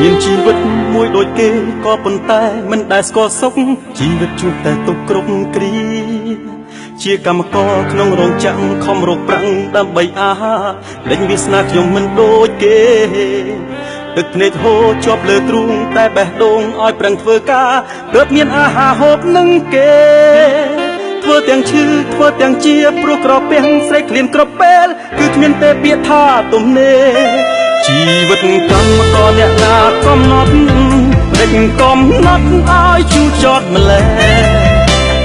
មានជីវិតមួយដូចគេក៏ប៉ុន្តែមិនដែលស្គាល់សុខជីវិតជួបតែទុក្ខគ្រប់គ្រាជាកម្មករក្នុងរោងចក្រខំរកប្រាំងដើម្បីអាហារលេងវាសនាខ្ញុំមិនដូចគេទឹកភ្នែកហូរជាប់លើទ្រូងតែបេះដូងឲ្យប្រឹងធ្វើការរត់មានអាហារហូបនឹងគេធ្វើទាំងឈឺធ្វើទាំងជាព្រោះក្រពះស្រេកឃ្លានគ្រប់ពេលគឺគ្មានទេពាក្យថាទំនេរជីវិតកម្មករអ្នកណាកំណត់ព្រិចកំណត់ឲ្យជូរចត់ម្លេះ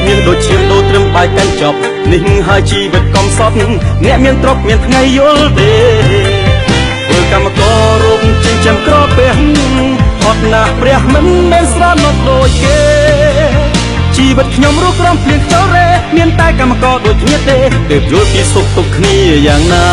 មានដូចឈាមដូរត្រឹមបាយកាន់ចប់នេះហើយជីវិតកំសត់អ្នកមានទ្រព្យមានថ្ងៃយល់ទេធ្វើកម្មកររោងចិញ្ចឹមក្រពះអត់ណាស់ព្រះមិនមែនស្រណុកដូចគេជីវិតខ្ញុំរស់ក្រំភ្លៀងចោរេមានតែកម្មករដូចគ្នាទេទើបយល់ពីសុខទុក្ខគ្នាយ៉ាងណា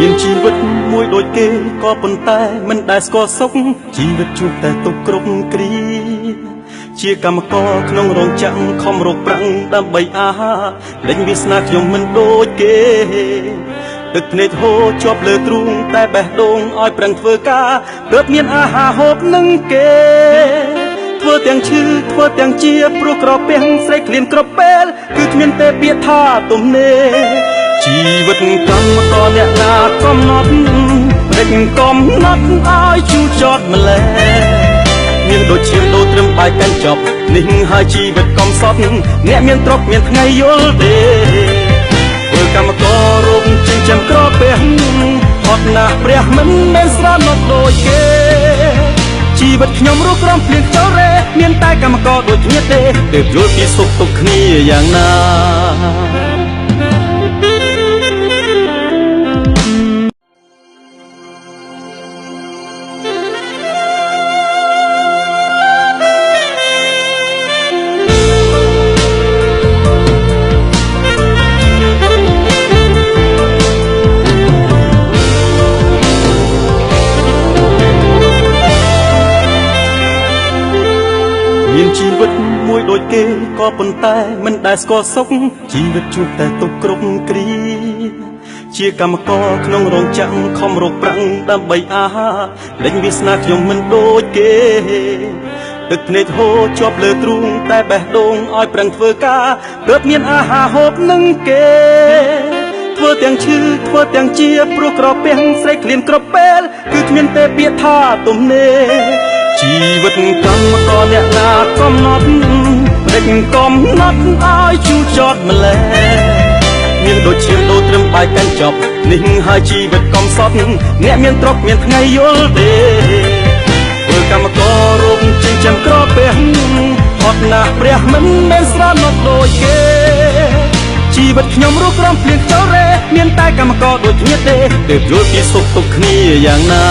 មានជីវិតមួយដូចគេក៏ប៉ុន្តែមិនដែលស្គាល់សុខជីវិតជួបតែទុក្ខគ្រប់គ្រាជាកម្មករក្នុងរោងចក្រខំរកប្រាំងដើម្បីអាហារលេងវាសនាខ្ញុំមិនដូចគេទឹកភ្នែកហូរជាប់លើទ្រូងតែបេះដូងឲ្យប្រឹងធ្វើការរត់មានអាហារហូបនឹងគេធ្វើទាំងឈឺធ្វើទាំងជាព្រោះក្រពះស្រេកឃ្លានគ្រប់ពេលគឺគ្មានទេពាក្យថាទំនេរជីវិតកម្មករអ្នកណាកំណត់ព្រិចកំណត់ឲ្យជូរចត់ម្លេះមានដូចឈាមដូរត្រឹមបាយកាន់ចប់នេះហើយជីវិតកំសត់អ្នកមានទ្រព្យមានថ្ងៃយល់ទេធ្វើកម្មកររោងចិញ្ចឹមក្រពះអត់ណាស់ព្រះមិនមែនស្រណុកដូចគេជីវិតខ្ញុំរស់ក្រំភ្លៀងចោរេមានតែកម្មករដូចគ្នាទេទើបយល់ពីសុខទុក្ខគ្នាយ៉ាងណាមានជីវិតមួយដូចគេក៏ប៉ុន្តែមិនដែលស្គាល់សុខជីវិតជួបតែទុក្ខគ្រប់គ្រាជាកម្មករក្នុងរោងចក្រខំរកប្រាំងដើម្បីអាហារលេងវាសនាខ្ញុំមិនដូចគេទឹកភ្នែកហូរជាប់លើទ្រូងតែបេះដូងឲ្យប្រឹងធ្វើការរត់មានអាហារហូបនឹងគេធ្វើទាំងឈឺធ្វើទាំងជាព្រោះក្រពះស្រេកឃ្លានគ្រប់ពេលគឺគ្មានទេពាក្យថាទំនេរជីវិតកម្មករអ្នកណាកំណត់ព្រិចកំណត់ឲ្យជូរចត់ម្លេះមានដូចឈាមដូរត្រឹមបាយកាន់ចប់នេះហើយជីវិតកំសត់អ្នកមានទ្រព្យមានថ្ងៃយល់ទេធ្វើកម្មកររោងចិញ្ចឹមក្រពះអត់ណាស់ព្រះមិនមែនស្រណុកដូចគេជីវិតខ្ញុំរស់ក្រំភ្លៀងចោរេមានតែកម្មករដូចគ្នាទេទើបយល់ពីសុខទុក្ខគ្នាយ៉ាងណា